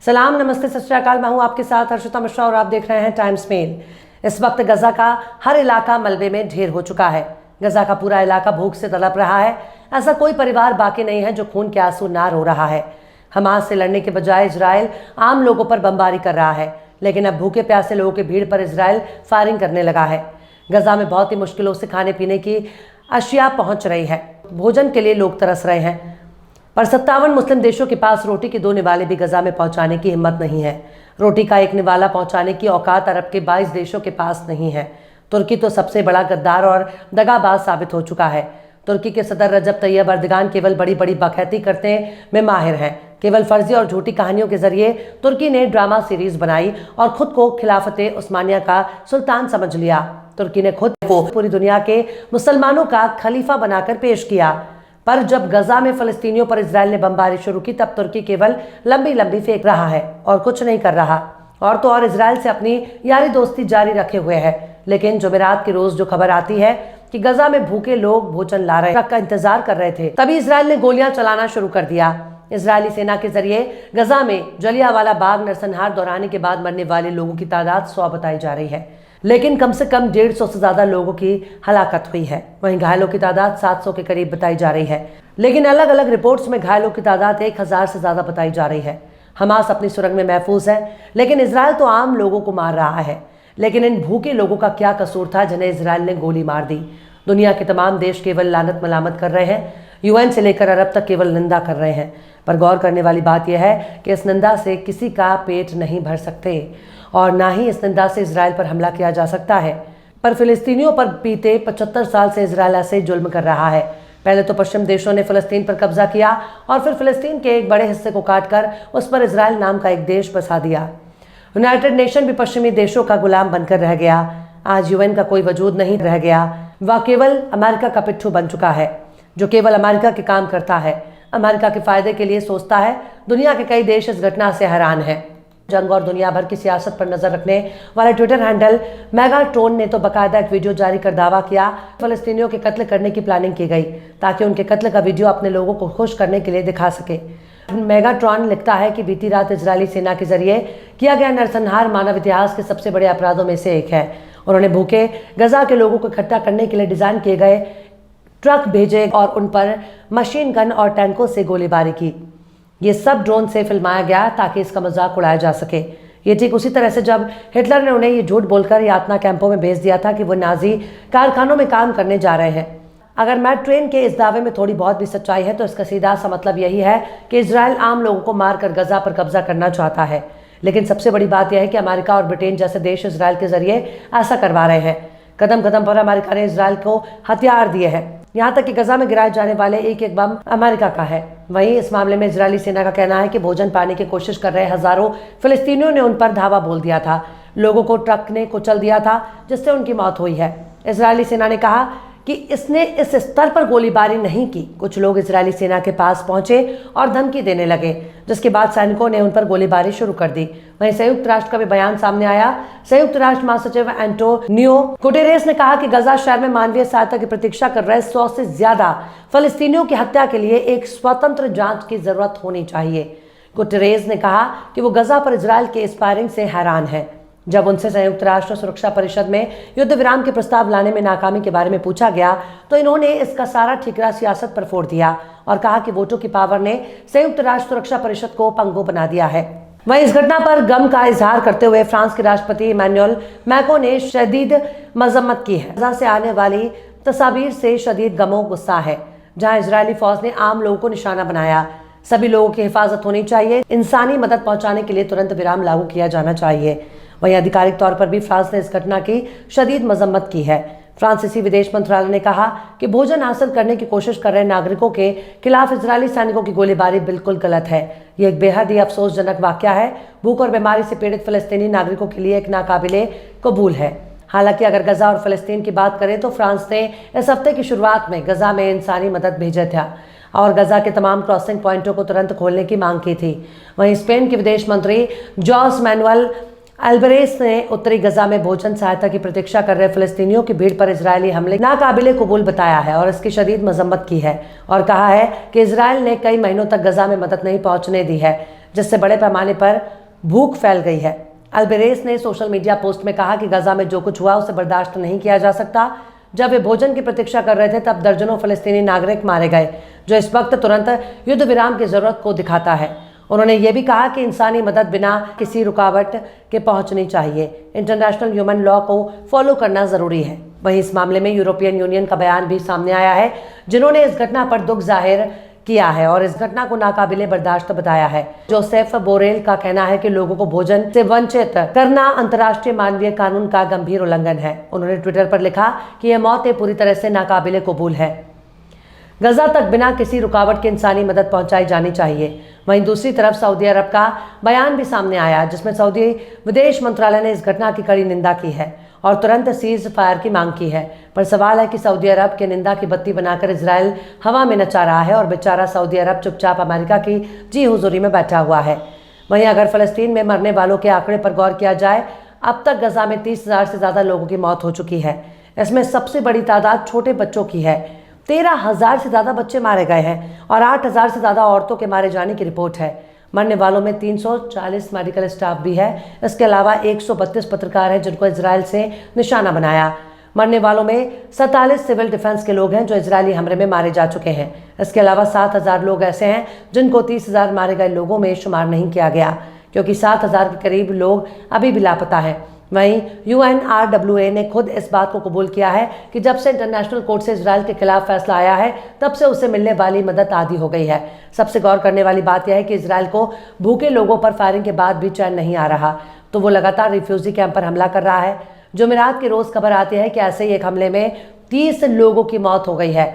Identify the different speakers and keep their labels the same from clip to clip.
Speaker 1: सलाम, नमस्ते, सत श्री अकाल। मैं हूं आपके साथ हर्षिता मिश्रा और आप देख रहे हैं टाइम्स मेल। इस वक्त गजा का हर इलाका मलबे में ढेर हो चुका है। गजा का पूरा इलाका भूख से तड़प रहा है। ऐसा कोई परिवार बाकी नहीं है जो खून के आंसू ना रो रहा है। हमास से लड़ने के बजाय इजराइल आम लोगों पर बमबारी कर रहा है, लेकिन अब भूखे प्यासे लोगों की भीड़ पर इजराइल फायरिंग करने लगा है। गजा में बहुत ही मुश्किलों से खाने पीने की अशिया पहुंच रही है। भोजन के लिए लोग तरस रहे हैं, पर 57 मुस्लिम देशों के पास रोटी के 2 निवाले भी गजा में पहुंचाने की हिम्मत नहीं है। रोटी का 1 निवाला पहुंचाने की औकात अरब के 22 देशों के पास नहीं है। तुर्की तो सबसे बड़ा गद्दार और दगाबाज साबित हो चुका है। तुर्की के सदर रजब तैयब अर्दगान केवल बड़ी बड़ी बखैती करने में माहिर हैं। केवल फर्जी और झूठी कहानियों के जरिए तुर्की ने ड्रामा सीरीज बनाई और खुद को खिलाफत उस्मानिया का सुल्तान समझ लिया। तुर्की ने खुद को पूरी दुनिया के मुसलमानों का खलीफा बनाकर पेश किया। पर जब गजा में फलस्तीनियों पर इजराइल ने बमबारी शुरू की, तब तुर्की केवल लंबी लंबी फेंक रहा है और कुछ नहीं कर रहा। और तो और इजराइल से अपनी यारी दोस्ती जारी रखे हुए है। लेकिन जुमेरात के रोज जो खबर आती है कि गजा में भूखे लोग भोजन ला रहे ट्रक का इंतजार कर रहे थे, तभी इजराइल ने गोलियां चलाना शुरू कर दिया। इजरायली सेना के जरिए गजा में जलियांवाला बाग नरसंहार दोहराने के बाद मरने वाले लोगों की तादाद 100 बताई जा रही है, लेकिन कम से कम 150 से ज्यादा लोगों की हलाकत हुई है। वहीं घायलों की तादाद 700 के करीब बताई जा रही है, लेकिन अलग अलग रिपोर्ट्स में घायलों की तादाद 1000 से ज्यादा बताई जा रही है। हमास अपनी सुरंग में महफूज है, लेकिन इजराइल तो आम लोगों को मार रहा है। लेकिन इन भूखे लोगों का क्या कसूर था जिन्हें इजराइल ने गोली मार दी? दुनिया के तमाम देश केवल लानत मलामत कर रहे हैं। यूएन से लेकर अरब तक केवल निंदा कर रहे हैं। पर गौर करने वाली बात यह है कि इस निंदा से किसी का पेट नहीं भर सकते और ना ही इस निंदा से इजराइल पर हमला किया जा सकता है। पर फिलिस्तीनियों पर बीते 75 साल से इजराइल ऐसे जुल्म कर रहा है। पहले तो पश्चिम देशों ने फिलिस्तीन पर कब्जा किया और फिर फिलिस्तीन के एक बड़े हिस्से को काटकर उस पर इजराइल नाम का एक देश बसा दिया। यूनाइटेड नेशन भी पश्चिमी देशों का गुलाम बनकर रह गया। आज यूएन का कोई वजूद नहीं रह गया। वह केवल अमेरिका का पिट्ठू बन चुका है, जो केवल अमेरिका के काम करता है, अमेरिका के फायदे के लिए सोचता है। दुनिया के कई देश इस घटना से हैरान हैं। जंग और दुनिया भर की सियासत पर नजर रखने वाले ट्विटर हैंडल मेगाट्रॉन ने तो बाकायदा एक वीडियो जारी कर दावा किया फलस्तीनियों के कत्ल करने की प्लानिंग की गई, ताकि उनके कत्ल का वीडियो अपने लोगों को खुश करने के लिए दिखा सके। मेगाट्रॉन लिखता है कि बीती रात इजरायली सेना के जरिए किया गया नरसंहार मानव इतिहास के सबसे बड़े अपराधों में से एक है। उन्होंने भूखे गजा के लोगों को इकट्ठा करने के लिए डिजाइन किए गए ट्रक भेजे और उन पर मशीन गन और टैंकों से गोलीबारी की। ये सब ड्रोन से फिल्माया गया ताकि इसका मजाक उड़ाया जा सके। ये ठीक उसी तरह से जब हिटलर ने उन्हें ये झूठ बोलकर यातना कैंपों में भेज दिया था कि वो नाजी कारखानों में काम करने जा रहे हैं। अगर मैट ट्रेन के इस दावे में थोड़ी बहुत भी सच्चाई है, तो इसका सीधा सा मतलब यही है कि इजराइल आम लोगों को मारकर गजा पर कब्जा करना चाहता है। लेकिन सबसे बड़ी बात यह है कि अमेरिका और ब्रिटेन जैसे देश इजराइल के जरिए ऐसा करवा रहे हैं। कदम कदम पर अमेरिका ने इजराइल को हथियार दिए हैं, यहाँ तक कि गजा में गिराए जाने वाले एक एक बम अमेरिका का है। वहीं इस मामले में इजरायली सेना का कहना है कि भोजन पाने की कोशिश कर रहे हजारों फिलिस्तीनियों ने उन पर धावा बोल दिया था। लोगों को ट्रक ने कुचल दिया था, जिससे उनकी मौत हुई है। इजरायली सेना ने कहा कि इसने इस स्तर पर गोलीबारी नहीं की। कुछ लोग इजरायली सेना के पास पहुंचे और धमकी देने लगे, जिसके बाद सैनिकों ने उन पर गोलीबारी शुरू कर दी। वहीं संयुक्त राष्ट्र का भी बयान सामने आया। संयुक्त राष्ट्र महासचिव एंटोनियो गुटेरेस ने कहा कि गजा शहर में मानवीय सहायता की प्रतीक्षा कर रहे 100 से ज्यादा फलस्तीनियों की हत्या के लिए एक स्वतंत्र जांच की जरूरत होनी चाहिए। गुटेरेस ने कहा कि वो गजा पर इजराइल के इस फायरिंग से हैरान है। जब उनसे संयुक्त राष्ट्र सुरक्षा परिषद में युद्ध विराम के प्रस्ताव लाने में नाकामी के बारे में पूछा गया, तो इन्होंने इसका सारा ठिकरा सियासत पर फोड़ दिया और कहा कि वोटों की पावर ने संयुक्त राष्ट्र सुरक्षा परिषद को पंगु बना दिया है। वहीं इस घटना पर गम का इजहार करते हुए फ्रांस के राष्ट्रपति इमैनुअल मैक्रों ने शदीद मजम्मत की है। गजा से आने वाली तस्वीर से शदीद गमो गुस्सा है, जहां इजरायली फौज ने आम लोगों को निशाना बनाया। सभी लोगों की हिफाजत होनी चाहिए। इंसानी मदद पहुंचाने के लिए तुरंत विराम लागू किया जाना चाहिए। वहीं आधिकारिक तौर पर भी फ्रांस ने इस घटना की शदीद मजम्मत की है। फ्रांसीसी विदेश मंत्रालय ने कहा कि भोजन हासिल करने की कोशिश कर रहे नागरिकों के खिलाफ इजरायली सैनिकों की गोलीबारी बिल्कुल गलत है। ये एक बेहद ही अफसोसजनक वाकया है। भूख और बीमारी से पीड़ित फिलिस्तीनी नागरिकों के लिए एक नाकाबिले कबूल है। हालांकि अगर गजा और फिलिस्तीन की बात करें, तो फ्रांस ने इस हफ्ते की शुरुआत में गजा में इंसानी मदद भेजा था और गजा के तमाम क्रॉसिंग पॉइंटों को तुरंत खोलने की मांग की थी। वहीं स्पेन के विदेश मंत्री जॉस मैनुअल अल्बरेस ने उत्तरी गजा में भोजन सहायता की प्रतीक्षा कर रहे फिलिस्तीनियों की भीड़ पर इजरायली हमले नाकाबिले कबूल बताया है और इसकी शदीद मजम्मत की है और कहा है कि इजरायल ने कई महीनों तक गजा में मदद नहीं पहुंचने दी है, जिससे बड़े पैमाने पर भूख फैल गई है। अल्बेरेस ने सोशल मीडिया पोस्ट में कहा कि गजा में जो कुछ हुआ उसे बर्दाश्त नहीं किया जा सकता। जब वे भोजन की प्रतीक्षा कर रहे थे तब दर्जनों फलस्तीनी नागरिक मारे गए, जो इस वक्त तुरंत युद्ध विराम की जरूरत को दिखाता है। उन्होंने ये भी कहा कि इंसानी मदद बिना किसी रुकावट के पहुंचनी चाहिए। इंटरनेशनल ह्यूमन लॉ को फॉलो करना जरूरी है। वहीं इस मामले में यूरोपियन यूनियन का बयान भी सामने आया है, जिन्होंने इस घटना पर दुख जाहिर किया है और इस घटना को नाकाबिले बर्दाश्त बताया है। जोसेफ बोरेल का कहना है कि लोगों को भोजन से वंचित करना अंतर्राष्ट्रीय मानवीय कानून का गंभीर उल्लंघन है। उन्होंने ट्विटर पर लिखा कि यह मौतें पूरी तरह से नाकाबिले कबूल है। गजा तक बिना किसी रुकावट के इंसानी मदद पहुंचाई जानी चाहिए। वहीं दूसरी तरफ सऊदी अरब का बयान भी सामने आया, जिसमें सऊदी विदेश मंत्रालय ने इस घटना की कड़ी निंदा की है और तुरंत सीज फायर की मांग की है। पर सवाल है कि सऊदी अरब के निंदा की बत्ती बनाकर इजराइल हवा में नचा रहा है और बेचारा सऊदी अरब चुपचाप अमेरिका की जी हुजूरी में बैठा हुआ है। वहीं अगर फलस्तीन में मरने वालों के आंकड़े पर गौर किया जाए, अब तक गजा में 30,000 से ज़्यादा लोगों की मौत हो चुकी है। इसमें सबसे बड़ी तादाद छोटे बच्चों की है। 13,000 से ज़्यादा बच्चे मारे गए हैं और 8,000 से ज़्यादा औरतों के मारे जाने की रिपोर्ट है। मरने वालों में 340 मेडिकल स्टाफ भी है। इसके अलावा 132 पत्रकार हैं जिनको इजराइल से निशाना बनाया। मरने वालों में 47 सिविल डिफेंस के लोग हैं जो इजरायली हमले में मारे जा चुके हैं। इसके अलावा 7,000 लोग ऐसे हैं जिनको 30,000 मारे गए लोगों में शुमार नहीं किया गया, क्योंकि 7,000 के करीब लोग अभी भी लापता हैं। वहीं UNRWA ने खुद इस बात को कबूल किया है कि जब से इंटरनेशनल कोर्ट से इजराइल के खिलाफ फैसला आया है, तब से उसे मिलने वाली मदद आधी हो गई है। सबसे गौर करने वाली बात यह है कि इजराइल को भूखे लोगों पर फायरिंग के बाद भी चैन नहीं आ रहा, तो वो लगातार रिफ्यूजी कैंप पर हमला कर रहा है। जुमेरात की रोज खबर आती है कि ऐसे ही एक हमले में 30 लोगों की मौत हो गई है।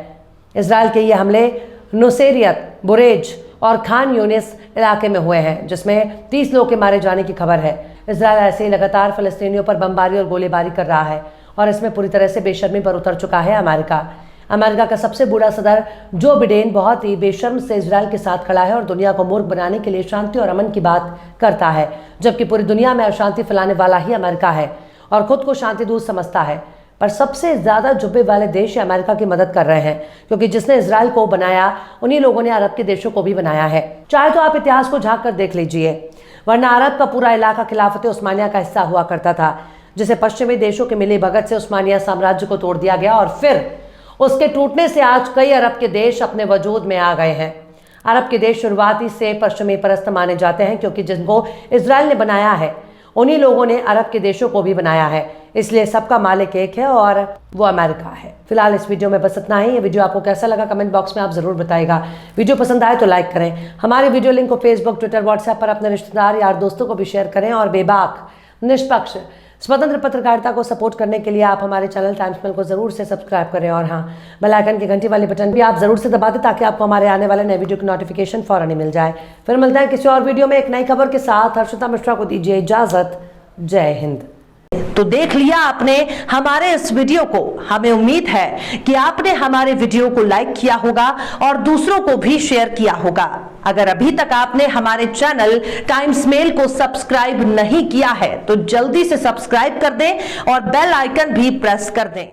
Speaker 1: इजराइल के ये हमले नुसैरियत, बुरेज और खान यूनिस इलाके में हुए हैं, जिसमें 30 लोगों के मारे जाने की खबर है। इजराइल ऐसे ही लगातार फलस्तीनियों पर बमबारी और गोलीबारी कर रहा है और इसमें पूरी तरह से बेशर्मी पर उतर चुका है अमेरिका का सबसे बूढ़ा सदर जो बिडेन बहुत ही बेशर्म से इजराइल के साथ खड़ा है और दुनिया को मूर्ख बनाने के लिए शांति और अमन की बात करता है, जबकि पूरी दुनिया में अशांति फैलाने वाला ही अमेरिका है और खुद को शांति दूत समझता है। पर सबसे ज्यादा जुब्बे वाले देश अमेरिका की मदद कर रहे हैं, क्योंकि जिसने इजराइल को बनाया उन्हीं लोगों ने अरब के देशों को भी बनाया है। चाहे तो आप इतिहास को झांक कर देख लीजिए, वरना अरब का पूरा इलाका खिलाफत उस्मानिया का हिस्सा हुआ करता था, जिसे पश्चिमी देशों के मिली भगत से उस्मानिया साम्राज्य को तोड़ दिया गया और फिर उसके टूटने से आज कई अरब के देश अपने वजूद में आ गए हैं। अरब के देश शुरुआती से पश्चिमी परस्त माने जाते हैं, क्योंकि जिनको इजराइल ने बनाया है उन्हीं लोगों ने अरब के देशों को भी बनाया है, इसलिए सबका मालिक एक है और वो अमेरिका है। फिलहाल इस वीडियो में बस इतना ही। ये वीडियो आपको कैसा लगा कमेंट बॉक्स में आप जरूर बताइएगा। वीडियो पसंद आए तो लाइक करें। हमारे वीडियो लिंक को फेसबुक, ट्विटर, व्हाट्सएप पर अपने रिश्तेदार, यार, दोस्तों को भी शेयर करें और बेबाक, निष्पक्ष, स्वतंत्र पत्रकारिता को सपोर्ट करने के लिए आप हमारे चैनल टाइम्स मेल को जरूर से सब्सक्राइब करें और हाँ, बेल आइकन की घंटी वाली बटन भी आप जरूर से दबा दें ताकि आपको हमारे आने वाले नए वीडियो की नोटिफिकेशन फौरन ही मिल जाए। फिर मिलते हैं किसी और वीडियो में एक नई खबर के साथ। हर्षिता मिश्रा को दीजिए इजाजत। जय हिंद। तो देख लिया आपने हमारे इस वीडियो को। हमें उम्मीद है कि आपने हमारे वीडियो को लाइक किया होगा और दूसरों को भी शेयर किया होगा। अगर अभी तक आपने हमारे चैनल टाइम्स मेल को सब्सक्राइब नहीं किया है तो जल्दी से सब्सक्राइब कर दें और बेल आइकन भी प्रेस कर दें।